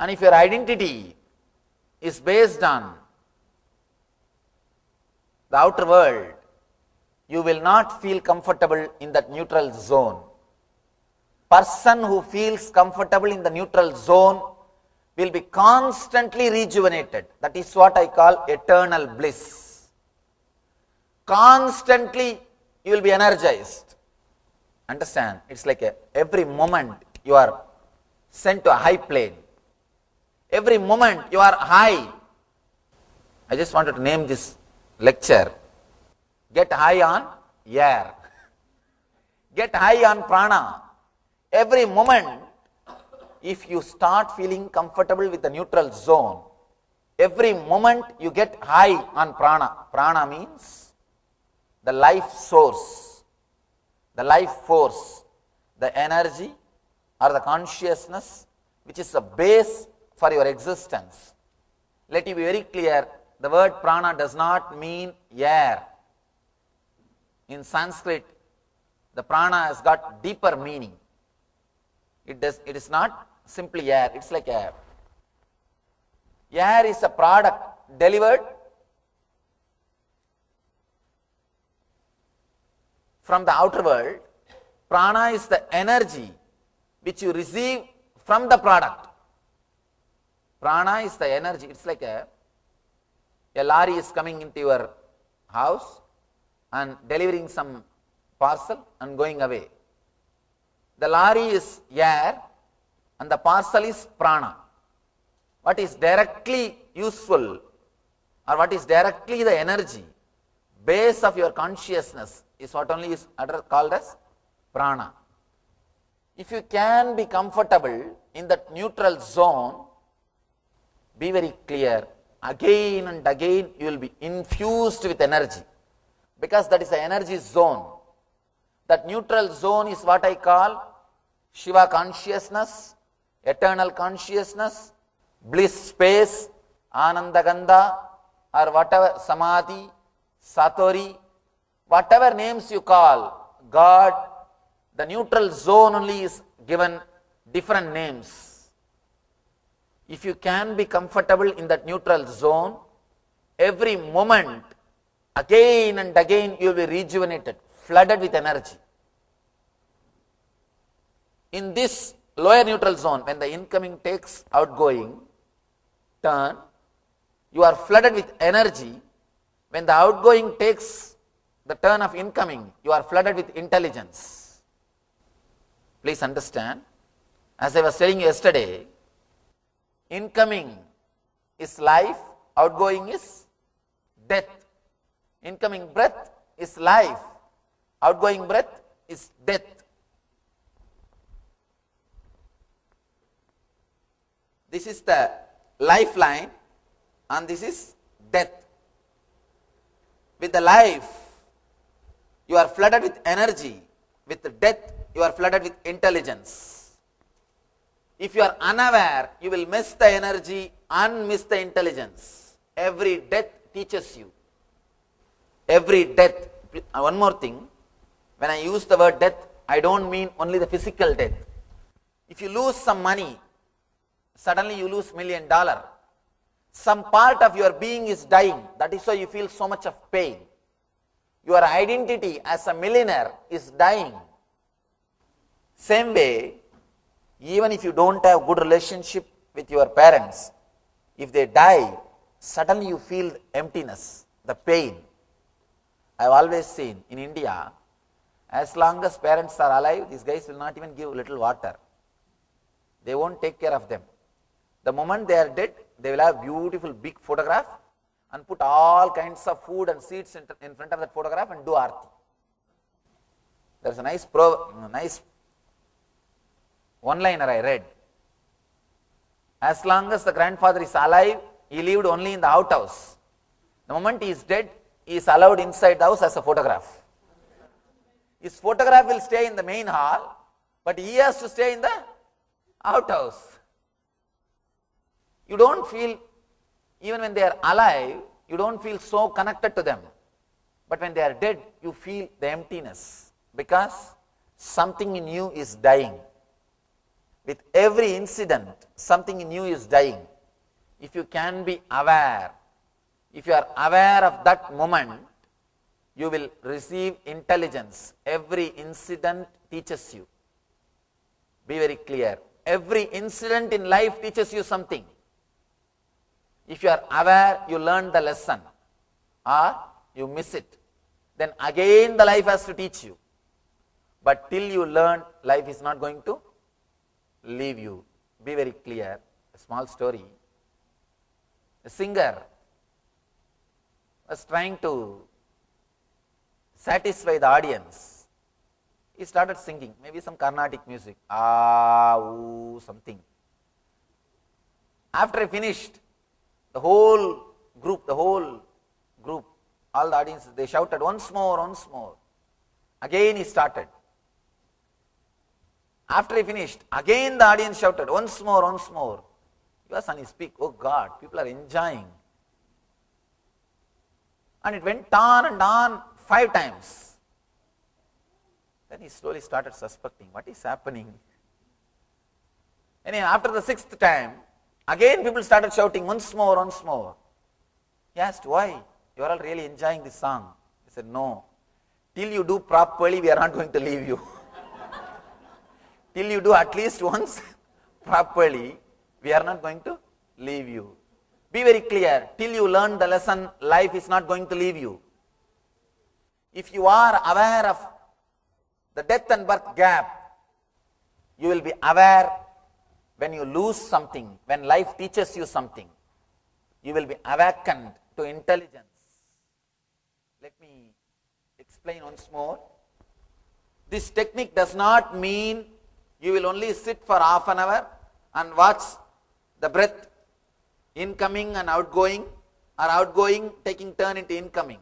And if your identity is based on the outer world, you will not feel comfortable in that neutral zone. Person who feels comfortable in the neutral zone will be constantly rejuvenated. That is what I call eternal bliss. Constantly you will be energized. Understand? It's like every moment you are sent to a high plane. Every moment you are high. I just wanted to name this lecture. Get high on air. Get high on prana. Every moment, if you start feeling comfortable with the neutral zone, every moment you get high on prana. Prana means the life source, the life force, the energy or the consciousness which is the base for your existence. Let it be very clear, the word prana does not mean air. In Sanskrit, the prana has got deeper meaning. It is not simply air, it's like air. Air is a product delivered from the outer world. Prana is the energy which you receive from the product. Prana is the energy. It's like a lorry is coming into your house and delivering some parcel and going away. The lorry is air and the parcel is prana. What is directly useful or what is directly the energy, base of your consciousness is what only is called as prana. If you can be comfortable in that neutral zone, be very clear, again and again you will be infused with energy, because that is the energy zone. That neutral zone is what I call Shiva consciousness, eternal consciousness, bliss space, Anandagandha, or whatever, Samadhi, Satori, whatever names you call, God, the neutral zone only is given different names. If you can be comfortable in that neutral zone, every moment, again and again, you will be rejuvenated, flooded with energy. In this lower neutral zone, when the incoming takes outgoing turn, you are flooded with energy. When the outgoing takes the turn of incoming, you are flooded with intelligence. Please understand, as I was telling you yesterday, incoming is life, outgoing is death. Incoming breath is life, outgoing breath is death. This is the lifeline and this is death. With the life, you are flooded with energy. With the death, you are flooded with intelligence. If you are unaware, you will miss the energy and miss the intelligence. Every death teaches you. Every death. One more thing, when I use the word death, I don't mean only the physical death. If you lose some money, suddenly you lose $1 million. Some part of your being is dying. That is why you feel so much of pain. Your identity as a millionaire is dying. Same way, even if you don't have good relationship with your parents, if they die, suddenly you feel emptiness, the pain. I have always seen in India, as long as parents are alive, these guys will not even give little water. They won't take care of them. The moment they are dead, they will have beautiful big photograph and put all kinds of food and seeds in front of that photograph and do aarti. There is a nice one-liner I read. As long as the grandfather is alive, he lived only in the outhouse. The moment he is dead, he is allowed inside the house as a photograph. His photograph will stay in the main hall, but he has to stay in the outhouse. You don't feel, even when they are alive, you don't feel so connected to them. But when they are dead, you feel the emptiness because something in you is dying. With every incident, something new is dying. If you can be aware, if you are aware of that moment, you will receive intelligence. Every incident teaches you. Be very clear. Every incident in life teaches you something. If you are aware, you learn the lesson or you miss it. Then again the life has to teach you. But till you learn, life is not going to leave you. Be very clear. A small story. A singer was trying to satisfy the audience. He started singing, maybe some Carnatic music, something. After I finished, the whole group, all the audience, they shouted, once more, once more. Again he started. After he finished, again the audience shouted, once more, once more. He was on his peak. Oh God, people are enjoying. And it went on and on 5 times. Then he slowly started suspecting, what is happening? Anyway, after the 6th time, again people started shouting, once more, once more. He asked, why? You are all really enjoying this song. He said, no. Till you do properly, we are not going to leave you. Till you do at least once properly, we are not going to leave you. Be very clear. Till you learn the lesson, life is not going to leave you. If you are aware of the death and birth gap, you will be aware when you lose something, when life teaches you something. You will be awakened to intelligence. Let me explain once more. This technique does not mean you will only sit for half an hour and watch the breath incoming and outgoing, or outgoing taking turn into incoming.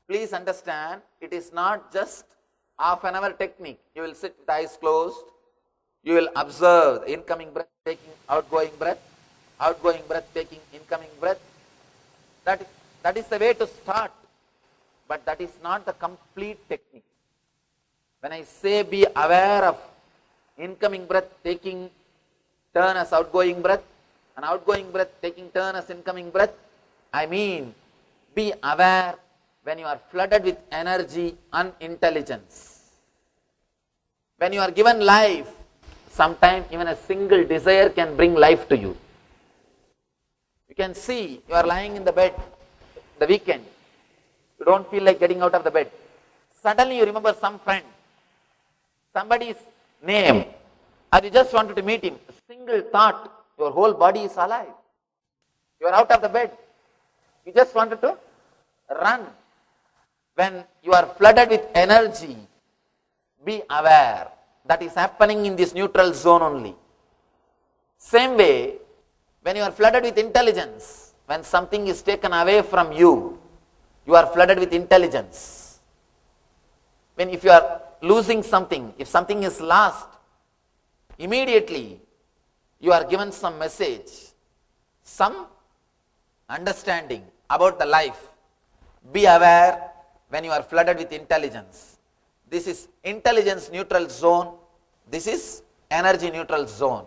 Please understand, it is not just half an hour technique. You will sit with eyes closed. You will observe the incoming breath taking outgoing breath taking incoming breath. That is the way to start. But that is not the complete technique. When I say be aware of incoming breath taking turn as outgoing breath, and outgoing breath taking turn as incoming breath, I mean be aware when you are flooded with energy and intelligence. When you are given life, sometimes even a single desire can bring life to you. You can see you are lying in the bed the weekend. You don't feel like getting out of the bed. Suddenly you remember some friend, somebody's name, or you just wanted to meet him. A single thought, your whole body is alive. You are out of the bed. You just wanted to run. When you are flooded with energy, be aware that is happening in this neutral zone only. Same way, when you are flooded with intelligence, when something is taken away from you, you are flooded with intelligence. If you are losing something, if something is lost, immediately you are given some message, some understanding about the life. Be aware when you are flooded with intelligence. This is intelligence neutral zone. This is energy neutral zone.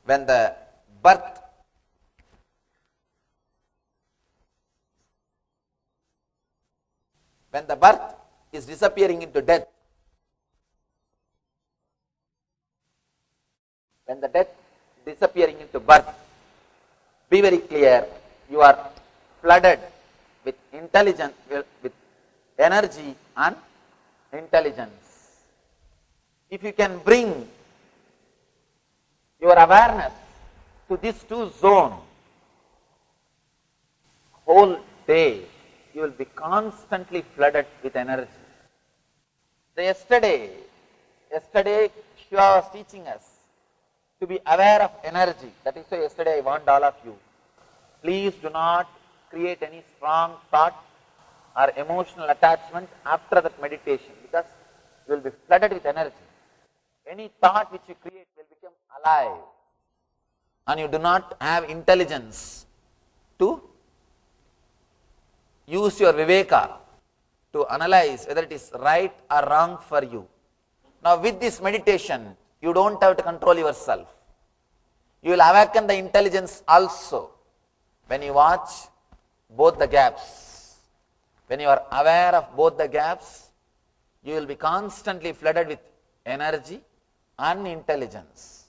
When the birth is disappearing into death, when the death disappearing into birth, be very clear, you are flooded with intelligence, with energy and intelligence. If you can bring your awareness to these two zones, whole day you will be constantly flooded with energy. Yesterday Shiva was teaching us to be aware of energy. That is why yesterday I warned all of you, please do not create any strong thought or emotional attachment after that meditation, because you will be flooded with energy. Any thought which you create will become alive, and you do not have intelligence to use your viveka to analyze whether it is right or wrong for you. Now with this meditation, You don't have to control yourself. You will awaken the intelligence also when you watch both the gaps. When you are aware of both the gaps, you will be constantly flooded with energy and intelligence.